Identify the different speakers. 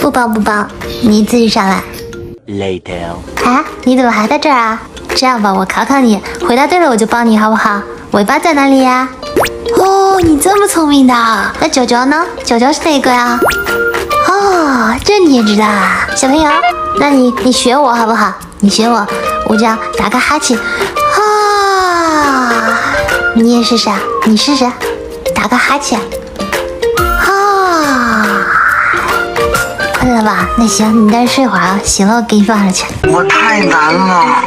Speaker 1: 不帮不帮，你自己上来。
Speaker 2: Later。
Speaker 1: 哎，你怎么还在这儿啊？这样吧，我考考你，回答对了我就帮你，好不好？尾巴在哪里呀？哦，你这么聪明的。那脚脚呢？脚脚是哪个呀？哦，这你也知道啊，小朋友，那你学我好不好？你学我，我这样打个哈欠。啊，你也试试啊，你试试，打个哈欠。啊，困了吧？那行，你在这睡会儿啊。行了，我给你放上去。
Speaker 3: 我太难了。